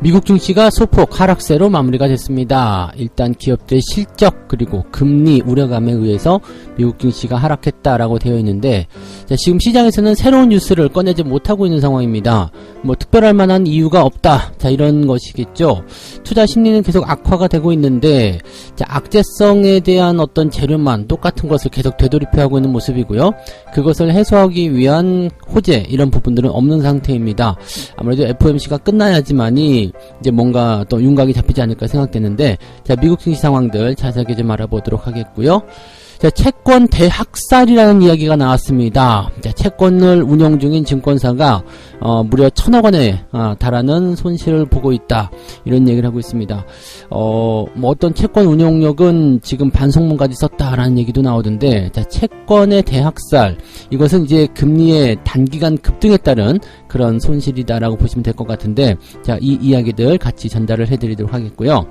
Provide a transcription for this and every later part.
미국 증시가 소폭 하락세로 마무리가 됐습니다. 일단 기업들의 실적 그리고 금리 우려감에 의해서 미국 증시가 하락했다라고 되어 있는데, 자, 지금 시장에서는 새로운 뉴스를 꺼내지 못하고 있는 상황입니다. 뭐 특별할 만한 이유가 없다, 자, 이런 것이겠죠. 투자 심리는 계속 악화가 되고 있는데, 자, 악재성에 대한 어떤 재료만 똑같은 것을 계속 되돌이표하고 있는 모습이고요. 그것을 해소하기 위한 호재, 이런 부분들은 없는 상태입니다. 아무래도 FOMC가 끝나야지만이 이제 뭔가 또 윤곽이 잡히지 않을까 생각되는데, 자, 미국 증시 상황들 자세하게 좀 알아보도록 하겠고요. 자, 채권 대학살이라는 이야기가 나왔습니다. 자, 채권을 운영 중인 증권사가 무려 1,000억 원에 달하는 손실을 보고 있다, 이런 얘기를 하고 있습니다. 뭐 어떤 채권 운용력은 지금 반성문까지 썼다라는 얘기도 나오던데, 자, 채권의 대학살, 이것은 이제 금리의 단기간 급등에 따른 그런 손실이다라고 보시면 될 것 같은데, 자, 이 이야기들 같이 전달을 해드리도록 하겠고요.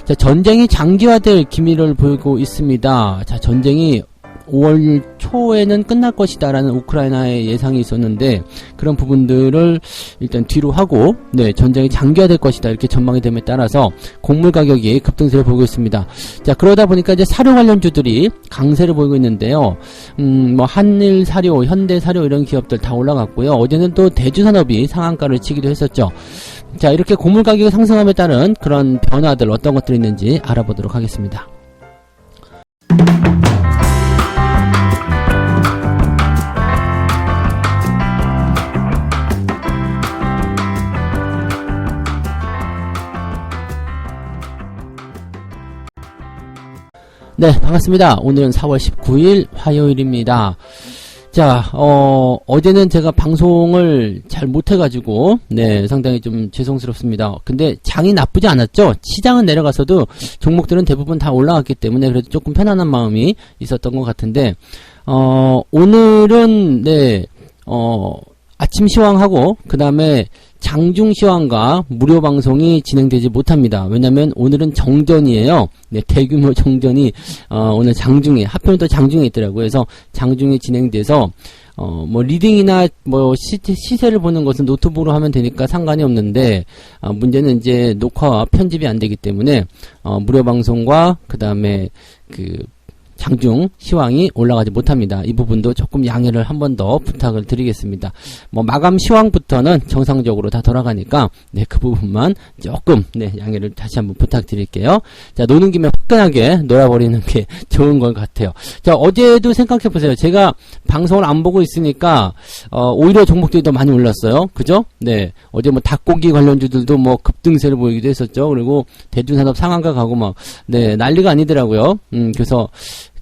자, 전쟁이 장기화될 기미를 보이고 있습니다. 자, 전쟁이 5월 초에는 끝날 것이다라는 우크라이나의 예상이 있었는데, 그런 부분들을 일단 뒤로 하고, 네, 전쟁이 장기화될 것이다, 이렇게 전망이 됨에 따라서 곡물 가격이 급등세를 보이고 있습니다. 자, 그러다 보니까 이제 사료 관련주들이 강세를 보이고 있는데요. 뭐 한일 사료, 현대 사료 이런 기업들 다 올라갔고요. 어제는 또 대주산업이 상한가를 치기도 했었죠. 자, 이렇게 곡물 가격이 상승함에 따른 그런 변화들, 어떤 것들이 있는지 알아보도록 하겠습니다. 네, 반갑습니다. 오늘은 4월 19일 화요일입니다. 자, 어제는 제가 방송을 잘 못해가지고, 네, 상당히 좀 죄송스럽습니다. 근데 장이 나쁘지 않았죠? 시장은 내려가서도 종목들은 대부분 다 올라갔기 때문에 그래도 조금 편안한 마음이 있었던 것 같은데, 오늘은, 네, 아침 시황하고, 그 다음에 장중 시황과 무료 방송이 진행되지 못합니다. 왜냐면 오늘은 정전이에요. 네, 대규모 정전이 오늘 장중에, 하필 또 장중에 있더라고요. 그래서 장중에 진행돼서 뭐 리딩이나 뭐 시세를 보는 것은 노트북으로 하면 되니까 상관이 없는데, 문제는 이제 녹화와 편집이 안 되기 때문에 무료 방송과 그 다음에 그 장중 시황이 올라가지 못합니다. 이 부분도 조금 양해를 한 번 더 부탁을 드리겠습니다. 뭐 마감 시황부터는 정상적으로 다 돌아가니까, 네, 그 부분만 조금, 네, 양해를 다시 한번 부탁드릴게요. 자, 노는 김에 화끈하게 놀아버리는 게 좋은 것 같아요. 자, 어제도 생각해보세요. 제가 방송을 안 보고 있으니까 오히려 종목들이 더 많이 올랐어요. 그죠? 네, 어제 뭐 닭고기 관련주들도 뭐 급등세를 보이기도 했었죠. 그리고 대중산업 상한가 가고 막, 네, 난리가 아니더라고요. 그래서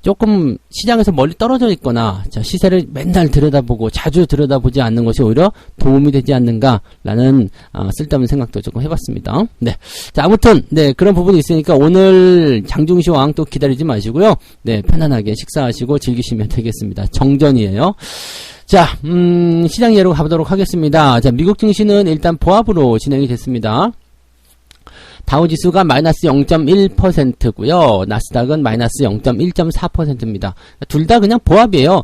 조금 시장에서 멀리 떨어져 있거나, 자, 시세를 맨날 들여다보고 자주 들여다보지 않는 것이 오히려 도움이 되지 않는가라는 쓸데없는 생각도 조금 해봤습니다. 네, 자, 아무튼 네, 그런 부분이 있으니까 오늘 장중시황 또 기다리지 마시고요. 네, 편안하게 식사하시고 즐기시면 되겠습니다. 정전이에요. 자, 시장 예로 가보도록 하겠습니다. 자, 미국 증시는 일단 보합으로 진행이 됐습니다. 다우지수가 마이너스 0.1%고요. 나스닥은 마이너스 0.1.4%입니다. 둘 다 그냥 보합이에요.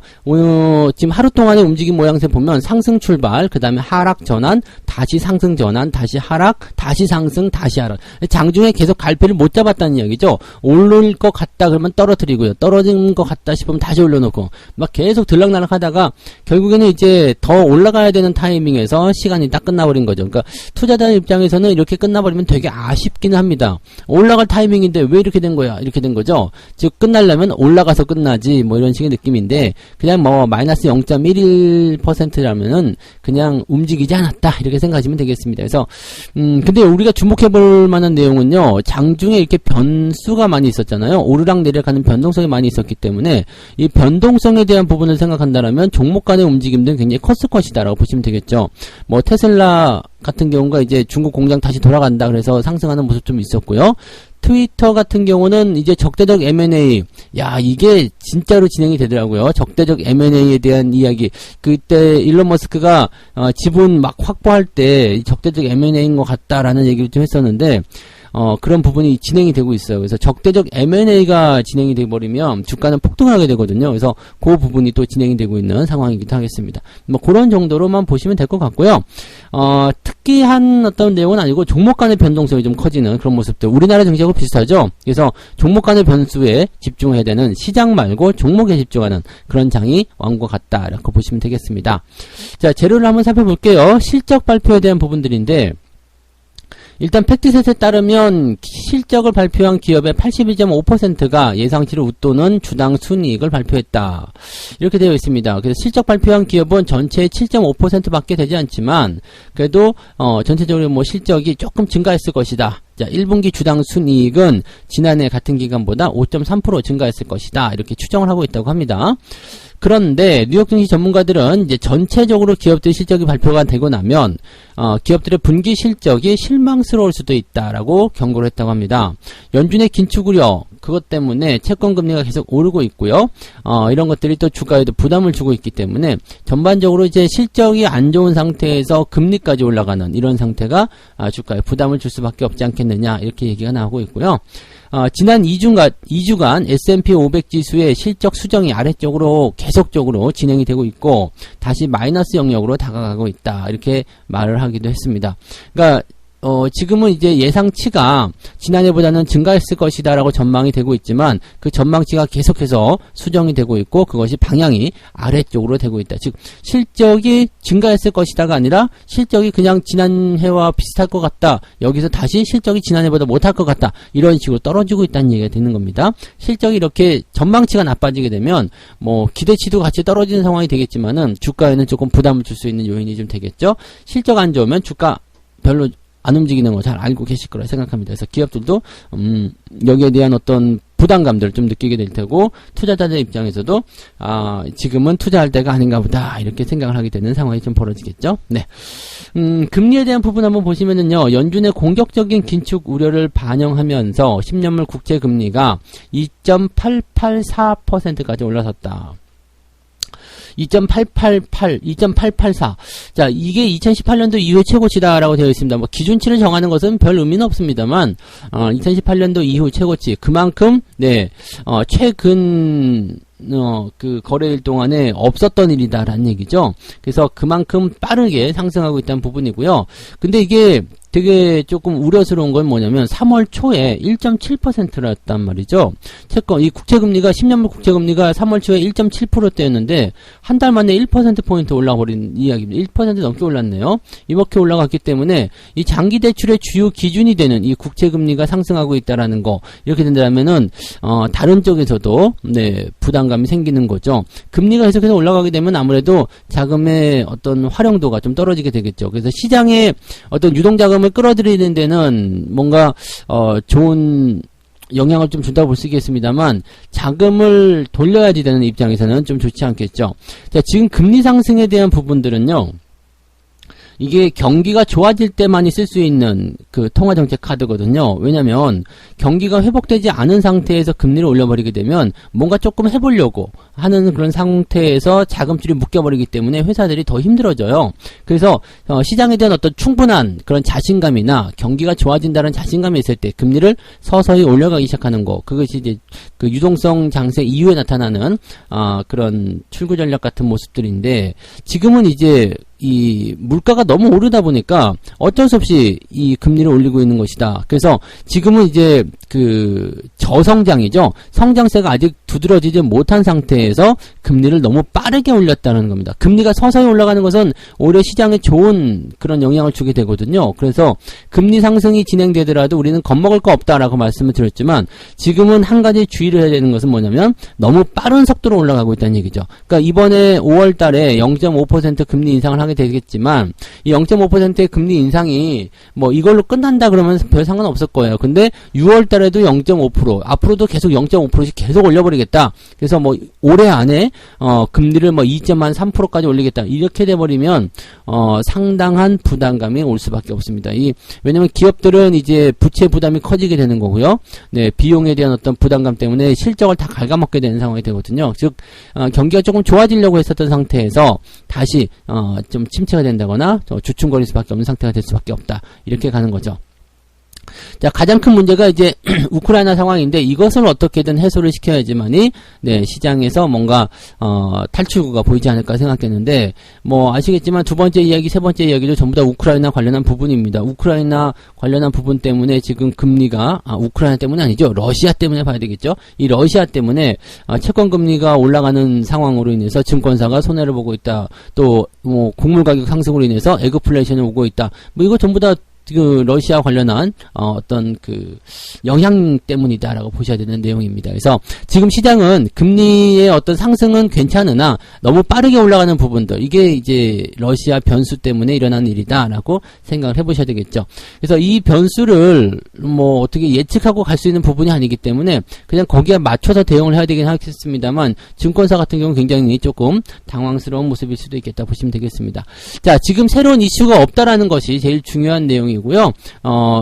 지금 하루 동안의 움직임 모양새 보면 상승 출발, 그 다음에 하락 전환, 다시 상승 전환, 다시 하락, 다시 상승, 다시 하락. 장중에 계속 갈피를 못 잡았다는 이야기죠. 오를 것 같다 그러면 떨어뜨리고요. 떨어진 것 같다 싶으면 다시 올려놓고 막 계속 들락날락 하다가 결국에는 이제 더 올라가야 되는 타이밍에서 시간이 딱 끝나버린 거죠. 그러니까 투자자 입장에서는 이렇게 끝나버리면 되게 아쉽기는 합니다. 올라갈 타이밍인데 왜 이렇게 된 거야? 이렇게 된 거죠. 즉 끝나려면 올라가서 끝나지, 뭐 이런 식의 느낌인데, 그냥 뭐 마이너스 0.11%라면은 그냥 움직이지 않았다, 이렇게 생각하시면 되겠습니다. 그래서 근데 우리가 주목해 볼 만한 내용은요, 장중에 이렇게 변수가 많이 있었잖아요. 오르락 내리락하는 변동성이 많이 있었기 때문에 이 변동성에 대한 부분을 생각한다면 종목 간의 움직임들은 굉장히 컸을 것이다라고 보시면 되겠죠. 뭐 테슬라 같은 경우가 이제 중국 공장 다시 돌아간다 그래서 상승하는 모습 좀 있었고요. 트위터 같은 경우는 이제 적대적 M&A, 야, 이게 진짜로 진행이 되더라고요. 적대적 M&A에 대한 이야기. 그때 일론 머스크가 지분 막 확보할 때 적대적 M&A인 것 같다라는 얘기를 좀 했었는데, 그런 부분이 진행이 되고 있어요. 그래서 적대적 M&A가 진행이 돼버리면 주가는 폭등하게 되거든요. 그래서 그 부분이 또 진행이 되고 있는 상황이기도 하겠습니다. 뭐 그런 정도로만 보시면 될 것 같고요. 특이한 어떤 내용은 아니고 종목 간의 변동성이 좀 커지는 그런 모습들. 우리나라 증시하고 비슷하죠. 그래서 종목 간의 변수에 집중해야 되는 시장 말고 종목에 집중하는 그런 장이 왕 것 같다라고 보시면 되겠습니다. 자, 재료를 한번 살펴볼게요. 실적 발표에 대한 부분들인데 일단 팩트셋에 따르면 실적을 발표한 기업의 82.5%가 예상치를 웃도는 주당 순이익을 발표했다. 이렇게 되어 있습니다. 그래서 실적 발표한 기업은 전체의 7.5%밖에 되지 않지만 그래도 전체적으로 뭐 실적이 조금 증가했을 것이다. 자, 1분기 주당 순이익은 지난해 같은 기간보다 5.3% 증가했을 것이다. 이렇게 추정을 하고 있다고 합니다. 그런데 뉴욕 증시 전문가들은 이제 전체적으로 기업들 실적이 발표가 되고 나면 기업들의 분기 실적이 실망스러울 수도 있다라고 경고를 했다고 합니다. 연준의 긴축 우려 그것 때문에 채권 금리가 계속 오르고 있고요. 이런 것들이 또 주가에도 부담을 주고 있기 때문에 전반적으로 이제 실적이 안 좋은 상태에서 금리까지 올라가는 이런 상태가 주가에 부담을 줄 수밖에 없지 않겠느냐 이렇게 얘기가 나오고 있고요. 지난 2주간 S&P 500 지수의 실적 수정이 아래쪽으로 계속적으로 진행이 되고 있고 다시 마이너스 영역으로 다가가고 있다. 이렇게 말을 하기도 했습니다. 그러니까 지금은 이제 예상치가 지난해보다는 증가했을 것이다 라고 전망이 되고 있지만 그 전망치가 계속해서 수정이 되고 있고 그것이 방향이 아래쪽으로 되고 있다. 즉 실적이 증가했을 것이다가 아니라 실적이 그냥 지난해와 비슷할 것 같다. 여기서 다시 실적이 지난해보다 못할 것 같다. 이런 식으로 떨어지고 있다는 얘기가 되는 겁니다. 실적이 이렇게 전망치가 나빠지게 되면 뭐 기대치도 같이 떨어지는 상황이 되겠지만은 주가에는 조금 부담을 줄 수 있는 요인이 좀 되겠죠. 실적 안 좋으면 주가 별로 안 움직이는 거 잘 알고 계실 거라 생각합니다. 그래서 기업들도 여기에 대한 어떤 부담감들을 좀 느끼게 될 테고 투자자들 입장에서도 지금은 투자할 때가 아닌가 보다 이렇게 생각을 하게 되는 상황이 좀 벌어지겠죠. 네. 금리에 대한 부분 한번 보시면은요. 연준의 공격적인 긴축 우려를 반영하면서 10년물 국채 금리가 2.884%까지 올라섰다. 2.884. 자, 이게 2018년도 이후의 최고치다라고 되어 있습니다. 뭐 기준치를 정하는 것은 별 의미는 없습니다만 2018년도 이후 최고치 그만큼 최근 그 거래일 동안에 없었던 일이다라는 얘기죠. 그래서 그만큼 빠르게 상승하고 있다는 부분이고요. 근데 이게 되게 조금 우려스러운 건 뭐냐면 3월 초에 1.7%였단 말이죠. 채권 이 국채금리가 10년물 국채금리가 3월 초에 1.7%대였는데 한 달 만에 1%포인트 올라버린 이야기입니다. 1% 넘게 올랐네요. 이렇게 올라갔기 때문에 이 장기 대출의 주요 기준이 되는 이 국채금리가 상승하고 있다라는 거 이렇게 된다면은 다른 쪽에서도 부담감이 생기는 거죠. 금리가 계속해서 올라가게 되면 아무래도 자금의 어떤 활용도가 좀 떨어지게 되겠죠. 그래서 시장에 어떤 유동자금을 끌어들이는 데는 뭔가 좋은 영향을 좀 준다고 볼 수 있겠습니다만 자금을 돌려야지 되는 입장에서는 좀 좋지 않겠죠. 자, 지금 금리 상승에 대한 부분들은요. 이게 경기가 좋아질 때만이 쓸 수 있는 그 통화정책 카드거든요. 왜냐면 경기가 회복되지 않은 상태에서 금리를 올려버리게 되면 뭔가 조금 해보려고 하는 그런 상태에서 자금줄이 묶여버리기 때문에 회사들이 더 힘들어져요. 그래서 시장에 대한 어떤 충분한 그런 자신감이나 경기가 좋아진다는 자신감이 있을 때 금리를 서서히 올려가기 시작하는 거 그것이 이제 그 유동성 장세 이후에 나타나는 그런 출구 전략 같은 모습들인데 지금은 이제 이 물가가 너무 오르다 보니까 어쩔 수 없이 이 금리를 올리고 있는 것이다. 그래서 지금은 이제 그 저성장이죠. 성장세가 아직 두드러지지 못한 상태에서 금리를 너무 빠르게 올렸다는 겁니다. 금리가 서서히 올라가는 것은 오히려 시장에 좋은 그런 영향을 주게 되거든요. 그래서 금리 상승이 진행되더라도 우리는 겁먹을 거 없다라고 말씀을 드렸지만 지금은 한 가지 주의를 해야 되는 것은 뭐냐면 너무 빠른 속도로 올라가고 있다는 얘기죠. 그러니까 이번에 5월 달에 0.5% 금리 인상을 하게 되겠지만 이 0.5%의 금리 인상이 뭐 이걸로 끝난다 그러면 별 상관없을 거예요. 근데 6월 달에도 0.5% 앞으로도 계속 0.5%씩 계속 올려버리겠다. 그래서 뭐 올해 안에 금리를 뭐 2.3%까지 올리겠다. 이렇게 돼버리면 상당한 부담감이 올 수밖에 없습니다. 왜냐면 기업들은 이제 부채 부담이 커지게 되는 거고요. 네, 비용에 대한 어떤 부담감 때문에 실적을 다 갉아먹게 되는 상황이 되거든요. 즉 경기가 조금 좋아지려고 했었던 상태에서 다시 좀 침체가 된다거나 주춤거릴 수밖에 없는 상태가 될 수밖에 없다. 이렇게 가는 거죠. 자, 가장 큰 문제가 이제 우크라이나 상황인데 이것을 어떻게든 해소를 시켜야지만이 네, 시장에서 뭔가 탈출구가 보이지 않을까 생각되는데 뭐 아시겠지만 두 번째 이야기, 세 번째 이야기도 전부 다 우크라이나 관련한 부분입니다. 우크라이나 관련한 부분 때문에 지금 금리가 우크라이나 때문이 아니죠. 러시아 때문에 봐야 되겠죠. 이 러시아 때문에 채권 금리가 올라가는 상황으로 인해서 증권사가 손해를 보고 있다. 또 뭐 곡물 가격 상승으로 인해서 에그플레이션이 오고 있다. 뭐 이거 전부 다 그 러시아 관련한 어떤 그 영향 때문이다라고 보셔야 되는 내용입니다. 그래서 지금 시장은 금리의 어떤 상승은 괜찮으나 너무 빠르게 올라가는 부분들, 이게 이제 러시아 변수 때문에 일어난 일이다라고 생각을 해보셔야 되겠죠. 그래서 이 변수를 뭐 어떻게 예측하고 갈 수 있는 부분이 아니기 때문에 그냥 거기에 맞춰서 대응을 해야 되긴 하겠습니다만, 증권사 같은 경우는 굉장히 조금 당황스러운 모습일 수도 있겠다 보시면 되겠습니다. 자, 지금 새로운 이슈가 없다라는 것이 제일 중요한 내용이고요.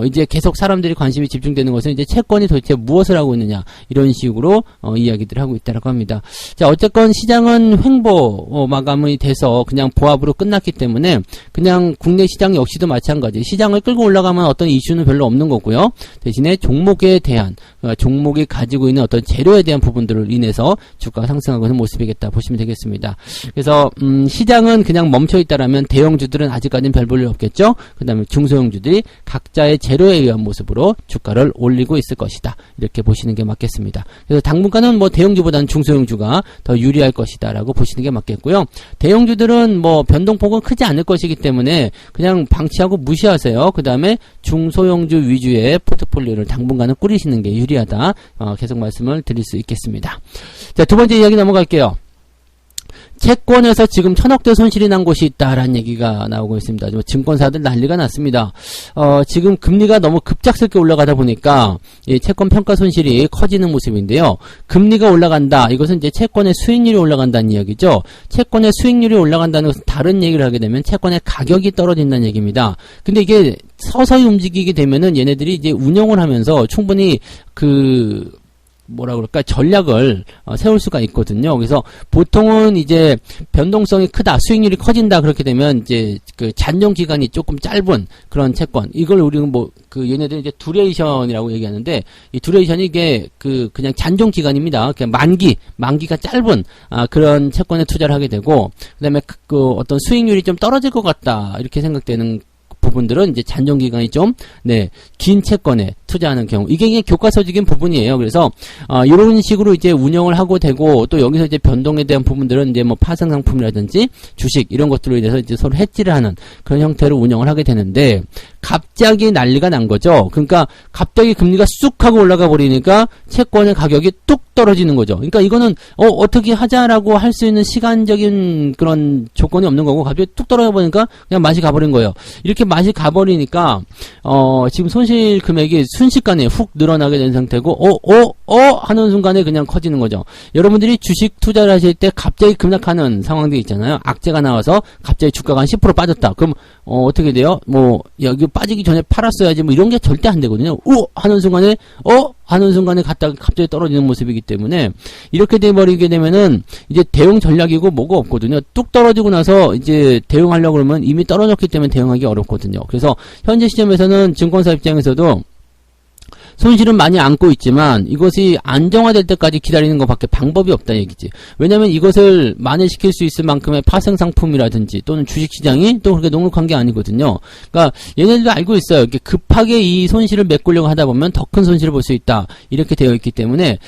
이제 계속 사람들이 관심이 집중되는 것은 이제 채권이 도대체 무엇을 하고 있느냐, 이런 식으로 이야기들을 하고 있다라고 합니다. 자, 어쨌건 시장은 횡보 마감이 돼서 그냥 보합으로 끝났기 때문에 그냥 국내 시장 역시도 마찬가지, 시장을 끌고 올라가면 어떤 이슈는 별로 없는 거고요. 대신에 종목에 대한, 종목이 가지고 있는 어떤 재료에 대한 부분들을 인해서 주가가 상승하고 있는 모습이겠다 보시면 되겠습니다. 그래서 시장은 그냥 멈춰 있다라면 대형주들은 아직까지는 별 볼 일 없겠죠. 그 다음에 중소형주들이 각자의 재료에 의한 모습으로 주가를 올리고 있을 것이다, 이렇게 보시는 게 맞겠습니다. 그래서 당분간은 뭐 대형주보다는 중소형주가 더 유리할 것이다 라고 보시는 게 맞겠고요. 대형주들은 뭐 변동폭은 크지 않을 것이기 때문에 그냥 방치하고 무시하세요. 그 다음에 중소형주 위주의 포트폴리오를 당분간은 꾸리시는 게 유리하다, 계속 말씀을 드릴 수 있겠습니다. 자, 두 번째 이야기 넘어갈게요. 채권에서 지금 1000억대 손실이 난 곳이 있다라는 얘기가 나오고 있습니다. 증권사들 난리가 났습니다. 지금 금리가 너무 급작스럽게 올라가다 보니까 이 채권 평가 손실이 커지는 모습인데요. 금리가 올라간다, 이것은 이제 채권의 수익률이 올라간다는 이야기죠. 채권의 수익률이 올라간다는 것은 다른 얘기를 하게 되면 채권의 가격이 떨어진다는 얘기입니다. 근데 이게 서서히 움직이게 되면은 얘네들이 이제 운영을 하면서 충분히 뭐라 그럴까, 전략을 세울 수가 있거든요. 그래서 보통은 이제 변동성이 크다, 수익률이 커진다, 그렇게 되면 이제 그 잔존 기간이 조금 짧은 그런 채권, 이걸 우리는 얘네들은 이제 두레이션이라고 얘기하는데, 이 두레이션이 이게 그냥 잔존 기간입니다. 그냥 만기가 짧은 그런 채권에 투자를 하게 되고, 그다음에 어떤 수익률이 좀 떨어질 것 같다, 이렇게 생각되는 부분들은 이제 잔존 기간이 좀 긴 채권에 투자하는 경우, 이게 교과서적인 부분이에요. 그래서 이런 식으로 이제 운영을 하고 되고, 또 여기서 이제 변동에 대한 부분들은 이제 뭐 파생 상품이라든지 주식 이런 것들로 인해서 이제 서로 해지를 하는 그런 형태로 운영을 하게 되는데, 갑자기 난리가 난 거죠. 그러니까 갑자기 금리가 쑥 하고 올라가 버리니까 채권의 가격이 뚝 떨어지는 거죠. 그러니까 이거는 어떻게 하자라고 할 수 있는 시간적인 그런 조건이 없는 거고, 갑자기 뚝 떨어져 버리니까 그냥 맛이 가버린 거예요. 이렇게 맛이 가버리니까 지금 손실 금액이 순식간에 훅 늘어나게 된 상태고, 하는 순간에 그냥 커지는 거죠. 여러분들이 주식 투자를 하실 때 갑자기 급락하는 상황들이 있잖아요. 악재가 나와서 갑자기 주가가 한 10% 빠졌다. 그럼 어떻게 돼요? 뭐 여기 빠지기 전에 팔았어야지, 뭐 이런 게 절대 안 되거든요. 하는 순간에 하는 순간에 갔다가 갑자기 떨어지는 모습이기 때문에, 이렇게 돼버리게 되면은 이제 대응 전략이고 뭐가 없거든요. 뚝 떨어지고 나서 이제 대응하려고 그러면 이미 떨어졌기 때문에 대응하기 어렵거든요. 그래서 현재 시점에서는 증권사 입장에서도 손실은 많이 안고 있지만 이것이 안정화될 때까지 기다리는 것밖에 방법이 없다는 얘기지. 왜냐면 이것을 만회시킬 수 있을 만큼의 파생 상품이라든지 또는 주식시장이 또 그렇게 녹록한 게 아니거든요. 그러니까 얘네들도 알고 있어요. 이렇게 급하게 이 손실을 메꾸려고 하다 보면 더 큰 손실을 볼 수 있다, 이렇게 되어 있기 때문에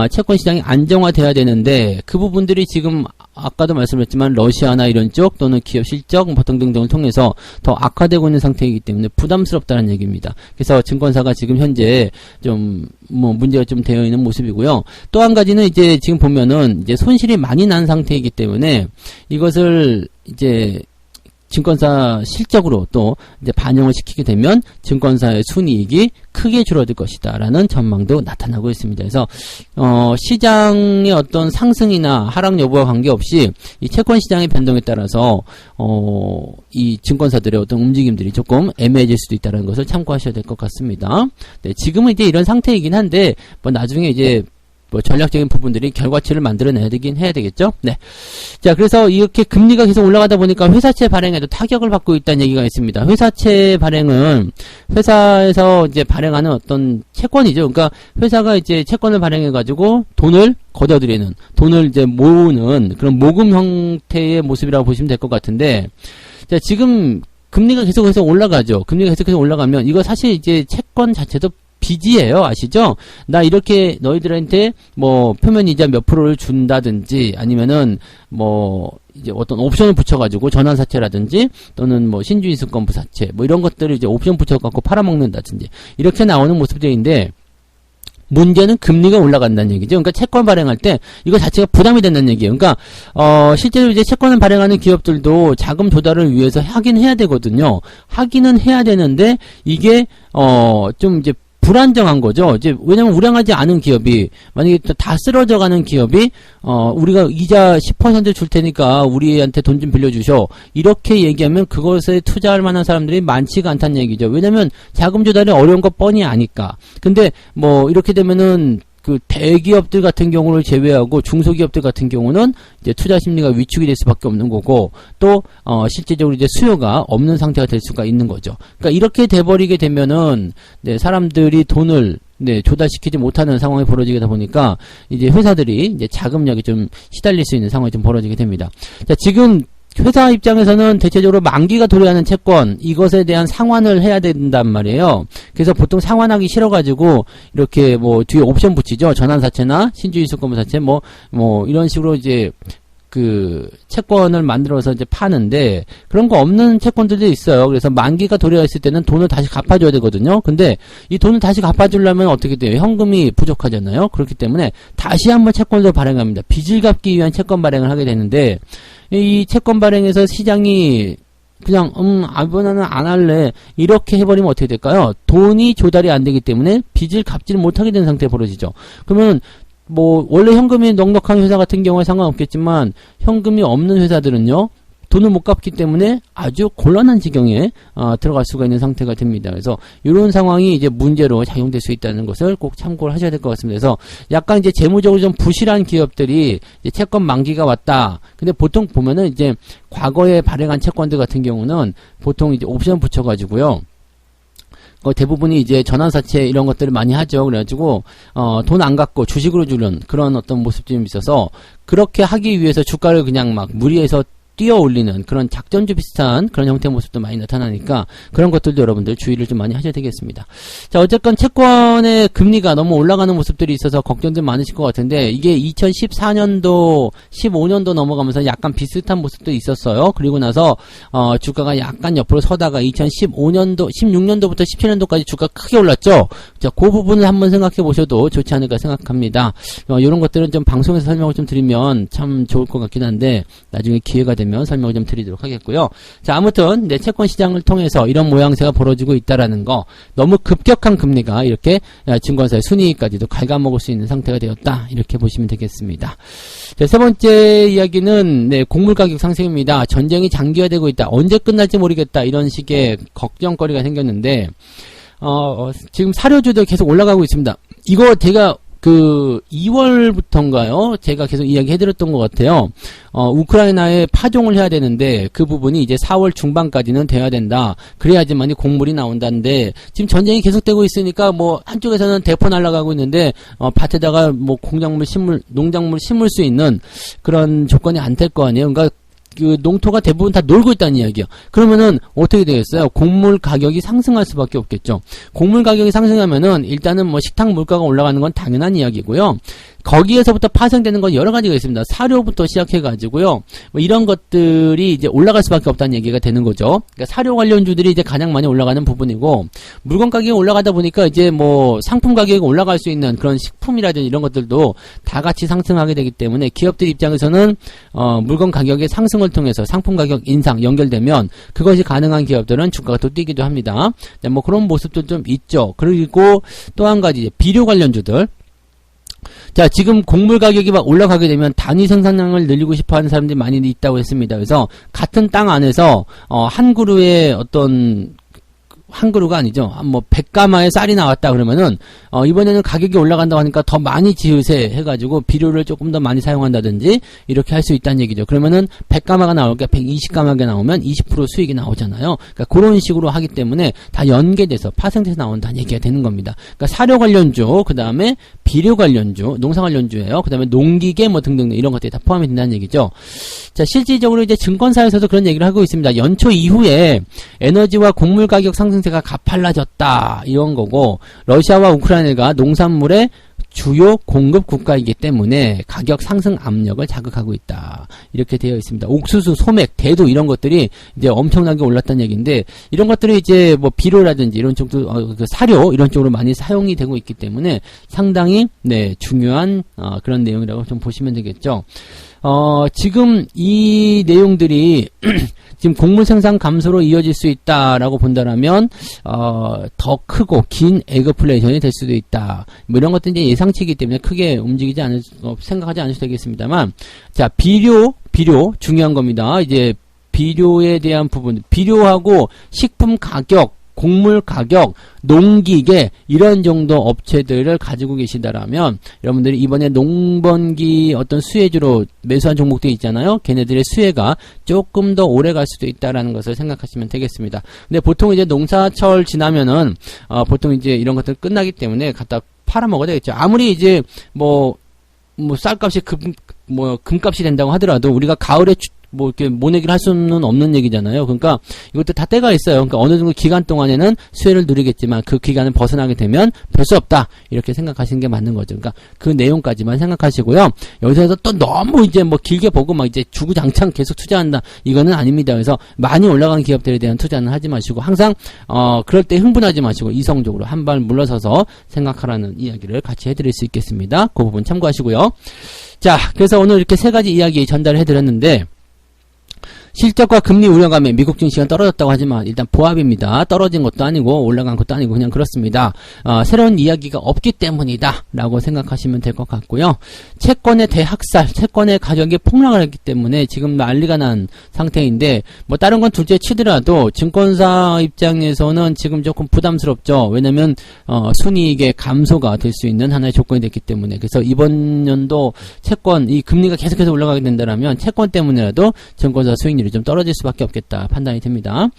채권시장이 안정화돼야 되는데, 그 부분들이 지금 아까도 말씀드렸지만 러시아나 이런 쪽 또는 기업 실적 등등을 통해서 더 악화되고 있는 상태이기 때문에 부담스럽다는 얘기입니다. 그래서 증권사가 지금 현재 좀 문제가 좀 되어 있는 모습이고요. 또 한 가지는 이제 지금 보면은 이제 손실이 많이 난 상태이기 때문에 이것을 이제 증권사 실적으로 또 이제 반영을 시키게 되면 증권사의 순이익이 크게 줄어들 것이다라는 전망도 나타나고 있습니다. 그래서 시장의 어떤 상승이나 하락 여부와 관계없이 이 채권 시장의 변동에 따라서 이 증권사들의 어떤 움직임들이 조금 애매해질 수도 있다는 것을 참고하셔야 될 것 같습니다. 네, 지금은 이제 이런 상태이긴 한데 뭐 나중에 이제 뭐 전략적인 부분들이 결과치를 만들어내야 되긴 해야 되겠죠. 네. 자, 그래서 이렇게 금리가 계속 올라가다 보니까 회사채 발행에도 타격을 받고 있다는 얘기가 있습니다. 회사채 발행은 회사에서 이제 발행하는 어떤 채권이죠. 그러니까 회사가 이제 채권을 발행해가지고 돈을 걷어들이는, 돈을 이제 모으는 그런 모금 형태의 모습이라고 보시면 될 것 같은데, 자, 지금 금리가 계속해서 올라가죠. 금리가 계속해서 올라가면 이거 사실 이제 채권 자체도 빚이에요. 아시죠? 나 이렇게 너희들한테 뭐 표면 이자 몇 프로를 준다든지 아니면은 뭐 이제 어떤 옵션을 붙여가지고 전환사채라든지 또는 뭐 신주인수권 부사채 뭐 이런 것들을 이제 옵션 붙여갖고 팔아먹는다든지 이렇게 나오는 모습들인데 문제는 금리가 올라간다는 얘기죠. 그러니까 채권 발행할 때 이거 자체가 부담이 된다는 얘기예요. 그러니까 실제로 이제 채권을 발행하는 기업들도 자금 조달을 위해서 하긴 해야 되거든요. 하기는 해야 되는데 이게 좀 이제 불안정한 거죠. 이제 왜냐면 우량하지 않은 기업이 만약에 다 쓰러져가는 기업이 우리가 이자 10% 줄 테니까 우리한테 돈 좀 빌려주셔 이렇게 얘기하면 그것에 투자할 만한 사람들이 많지가 않다는 얘기죠. 왜냐면 자금 조달이 어려운 거 뻔히 아니까. 근데 뭐 이렇게 되면은 그 대기업들 같은 경우를 제외하고 중소기업들 같은 경우는 이제 투자 심리가 위축이 될 수밖에 없는 거고 또 실제적으로 이제 수요가 없는 상태가 될 수가 있는 거죠. 그러니까 이렇게 돼버리게 되면은 네, 사람들이 돈을 네, 조달시키지 못하는 상황이 벌어지게 보니까 이제 회사들이 이제 자금력이 좀 시달릴 수 있는 상황이 좀 벌어지게 됩니다. 자, 지금 회사 입장에서는 대체적으로 만기가 도래하는 채권 이것에 대한 상환을 해야 된단 말이에요. 그래서 보통 상환하기 싫어가지고 이렇게 뭐 뒤에 옵션 붙이죠. 전환사채나 신주인수권부사채 뭐 이런 식으로 이제 그 채권을 만들어서 이제 파는데 그런 거 없는 채권들도 있어요. 그래서 만기가 도래했을 때는 돈을 다시 갚아줘야 되거든요. 근데 이 돈을 다시 갚아주려면 어떻게 돼요? 현금이 부족하잖아요. 그렇기 때문에 다시 한번 채권을 발행합니다. 빚을 갚기 위한 채권 발행을 하게 되는데 이 채권 발행에서 시장이 그냥 이번에는 안 할래 이렇게 해버리면 어떻게 될까요? 돈이 조달이 안 되기 때문에 빚을 갚지를 못하게 되는 상태에 벌어지죠. 그러면 뭐 원래 현금이 넉넉한 회사 같은 경우에 상관없겠지만 현금이 없는 회사들은요 돈을 못 갚기 때문에 아주 곤란한 지경에 들어갈 수가 있는 상태가 됩니다. 그래서 이런 상황이 이제 문제로 작용될 수 있다는 것을 꼭 참고를 하셔야 될 것 같습니다. 그래서 약간 이제 재무적으로 좀 부실한 기업들이 이제 채권 만기가 왔다. 근데 보통 보면은 이제 과거에 발행한 채권들 같은 경우는 보통 이제 옵션 붙여가지고요. 대부분이 이제 전환사채 이런 것들을 많이 하죠. 그래가지고 돈 안 갚고 주식으로 주는 그런 어떤 모습들이 좀 있어서 그렇게 하기 위해서 주가를 그냥 막 무리해서 뛰어 올리는 그런 작전주 비슷한 그런 형태의 모습도 많이 나타나니까 그런 것들도 여러분들 주의를 좀 많이 하셔야 되겠습니다. 자, 어쨌건 채권의 금리가 너무 올라가는 모습들이 있어서 걱정들 많으실 것 같은데 이게 2014년도 15년도 넘어가면서 약간 비슷한 모습도 있었어요. 그리고 나서 주가가 약간 옆으로 서다가 2015년도 16년도부터 17년도까지 주가가 크게 올랐죠. 자, 그 부분을 한번 생각해 보셔도 좋지 않을까 생각합니다. 이런 것들은 좀 방송에서 설명을 좀 드리면 참 좋을 것 같긴 한데 나중에 기회가 되면 설명을 좀 드리도록 하겠고요. 자, 아무튼 채권 시장을 통해서 이런 모양새가 벌어지고 있다라는 거, 너무 급격한 금리가 이렇게 증권사의 순이익까지도 갉아먹을 수 있는 상태가 되었다. 이렇게 보시면 되겠습니다. 자, 세 번째 이야기는 곡물 가격 상승입니다. 전쟁이 장기화되고 있다. 언제 끝날지 모르겠다. 이런 식의 걱정거리가 생겼는데 지금 사료주도 계속 올라가고 있습니다. 이거 제가 2월부터인가요? 제가 계속 이야기해드렸던 것 같아요. 우크라이나에 파종을 해야 되는데 그 부분이 이제 4월 중반까지는 돼야 된다. 그래야지만이 곡물이 나온다는데 지금 전쟁이 계속되고 있으니까 뭐 한쪽에서는 대포 날아가고 있는데 밭에다가 뭐 농작물 심을 수 있는 그런 조건이 안 될 거 아니에요. 그러니까 그 농토가 대부분 다 놀고 있다는 이야기요. 그러면은 어떻게 되겠어요? 곡물 가격이 상승할 수밖에 없겠죠. 곡물 가격이 상승하면은 일단은 뭐 식탁 물가가 올라가는 건 당연한 이야기고요. 거기에서부터 파생되는 건 여러 가지가 있습니다. 사료부터 시작해가지고요. 뭐 이런 것들이 이제 올라갈 수밖에 없다는 얘기가 되는 거죠. 그러니까 사료 관련주들이 이제 가장 많이 올라가는 부분이고, 물건 가격이 올라가다 보니까 이제 뭐 상품 가격이 올라갈 수 있는 그런 식품이라든지 이런 것들도 다 같이 상승하게 되기 때문에 기업들 입장에서는 물건 가격의 상승을 통해서 상품 가격 인상 연결되면 그것이 가능한 기업들은 주가가 또 뛰기도 합니다. 네, 뭐 그런 모습도 좀 있죠. 그리고 또 한 가지 비료 관련주들. 자, 지금 곡물 가격이 막 올라가게 되면 단위 생산량을 늘리고 싶어 하는 사람들이 많이 있다고 했습니다. 그래서 같은 땅 안에서 한 그루의 어떤 한 그루가 아니죠. 뭐 100가마의 쌀이 나왔다 그러면은 이번에는 가격이 올라간다고 하니까 더 많이 지으세 해가지고 비료를 조금 더 많이 사용한다든지 이렇게 할 수 있다는 얘기죠. 그러면은 100가마가 나올 게 120가마가 나오면 20% 수익이 나오잖아요. 그러니까 그런 식으로 하기 때문에 다 연계돼서 파생돼서 나온다는 얘기가 되는 겁니다. 그러니까 사료 관련주, 그 다음에 비료 관련주, 농사 관련주예요. 그 다음에 농기계 뭐 등등 이런 것들이 다 포함이 된다는 얘기죠. 자, 실질적으로 이제 증권사에서도 그런 얘기를 하고 있습니다. 연초 이후에 에너지와 곡물 가격 상승세가 가팔라졌다 이런 거고, 러시아와 우크라이나가 농산물의 주요 공급 국가이기 때문에 가격 상승 압력을 자극하고 있다. 이렇게 되어 있습니다. 옥수수, 소맥, 대두 이런 것들이 이제 엄청나게 올랐다는 얘기인데, 이런 것들이 이제 뭐 비료라든지 이런 쪽도 그 사료 이런 쪽으로 많이 사용이 되고 있기 때문에 상당히 중요한 그런 내용이라고 좀 보시면 되겠죠. 지금 이 내용들이 지금 곡물 생산 감소로 이어질 수 있다라고 본다라면 더 크고 긴 에그플레이션이 될 수도 있다. 뭐 이런 것들은 이제 예상치이기 때문에 크게 움직이지 생각하지 않으셔도 되겠습니다만, 자, 비료 중요한 겁니다. 이제 비료에 대한 부분, 비료하고 식품 가격, 곡물 가격, 농기계 이런 정도 업체들을 가지고 계시다라면 여러분들이 이번에 농번기 어떤 수혜주로 매수한 종목들이 있잖아요. 걔네들의 수혜가 조금 더 오래 갈 수도 있다라는 것을 생각하시면 되겠습니다. 근데 보통 이제 농사철 지나면은 보통 이제 이런 것들 끝나기 때문에 갖다 팔아먹어야 되겠죠. 아무리 이제 뭐 쌀값이 금값이 된다고 하더라도 우리가 가을에 뭐 이렇게 모내기를 할 수는 없는 얘기잖아요. 그러니까 이것도 다 때가 있어요. 그러니까 어느 정도 기간 동안에는 수혜를 누리겠지만 그 기간을 벗어나게 되면 별 수 없다. 이렇게 생각하시는 게 맞는 거죠. 그러니까 그 내용까지만 생각하시고요. 여기서 또 너무 이제 뭐 길게 보고 막 이제 주구장창 계속 투자한다. 이거는 아닙니다. 그래서 많이 올라가는 기업들에 대한 투자는 하지 마시고 항상 그럴 때 흥분하지 마시고 이성적으로 한 발 물러서서 생각하라는 이야기를 같이 해드릴 수 있겠습니다. 그 부분 참고하시고요. 자, 그래서 오늘 이렇게 세 가지 이야기 전달을 해드렸는데, 실적과 금리 우려감에 미국 증시가 떨어졌다고 하지만 일단 보합입니다. 떨어진 것도 아니고 올라간 것도 아니고 그냥 그렇습니다. 새로운 이야기가 없기 때문이다 라고 생각하시면 될 것 같고요. 채권의 대학살, 채권의 가격이 폭락을 했기 때문에 지금 난리가 난 상태인데, 뭐 다른 건 둘째 치더라도 증권사 입장에서는 지금 조금 부담스럽죠. 왜냐면 순이익의 감소가 될 수 있는 하나의 조건이 됐기 때문에. 그래서 이번 연도 채권 이 금리가 계속해서 올라가게 된다면 채권 때문에라도 증권사 수익률이 좀 떨어질 수밖에 없겠다 판단이 됩니다.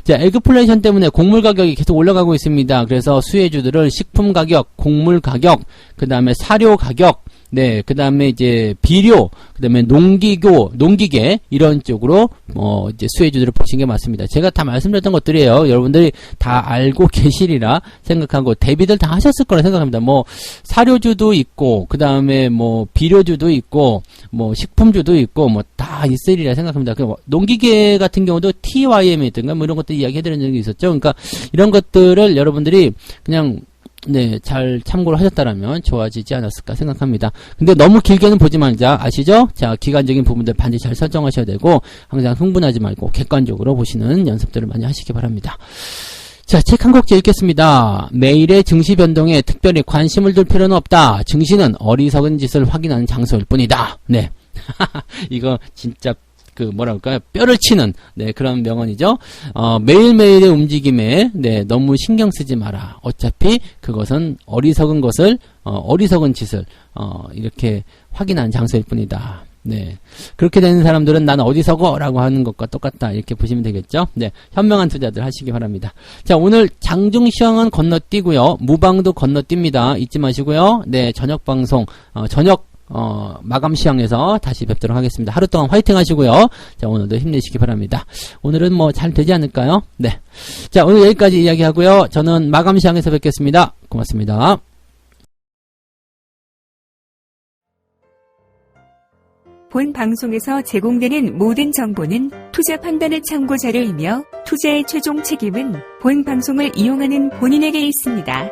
자, 에그플레이션 때문에 곡물 가격이 계속 올라가고 있습니다. 그래서 수혜주들을 식품 가격, 곡물 가격, 그 다음에 사료 가격, 그 다음에 이제 비료, 그 다음에 농기계 이런 쪽으로 이제 수혜주들을 보시는 게 맞습니다. 제가 다 말씀드렸던 것들이에요. 여러분들이 다 알고 계시리라 생각하고 대비들 다 하셨을 거라 생각합니다. 뭐 사료주도 있고, 그 다음에 뭐 비료주도 있고, 뭐 식품주도 있고, 뭐 다 있으리라 생각합니다. 농기계 같은 경우도 TYM이든가 뭐 이런 것들 이야기해드린 적이 있었죠. 그러니까 이런 것들을 여러분들이 그냥 잘 참고를 하셨다라면 좋아지지 않았을까 생각합니다. 근데 너무 길게는 보지 말자. 아시죠? 자, 기간적인 부분들 반드시 잘 설정하셔야 되고, 항상 흥분하지 말고 객관적으로 보시는 연습들을 많이 하시기 바랍니다. 자, 책 한 곡 읽겠습니다. 매일의 증시 변동에 특별히 관심을 둘 필요는 없다. 증시는 어리석은 짓을 확인하는 장소일 뿐이다. 네. 이거 진짜 뭐랄까요, 뼈를 치는 그런 명언이죠. 매일매일의 움직임에 너무 신경 쓰지 마라. 어차피 그것은 어리석은 짓을 이렇게 확인한 장소일 뿐이다. 그렇게 되는 사람들은 난 어디서고라고 하는 것과 똑같다. 이렇게 보시면 되겠죠. 현명한 투자들 하시기 바랍니다. 자, 오늘 장중시황은 건너뛰고요. 무방도 건너뜁니다. 잊지 마시고요. 저녁 방송, 마감 시황에서 다시 뵙도록 하겠습니다. 하루 동안 화이팅 하시고요. 자, 오늘도 힘내시기 바랍니다. 오늘은 뭐 잘 되지 않을까요? 자, 오늘 여기까지 이야기하고요. 저는 마감 시황에서 뵙겠습니다. 고맙습니다. 본 방송에서 제공되는 모든 정보는 투자 판단의 참고 자료이며 투자의 최종 책임은 본 방송을 이용하는 본인에게 있습니다.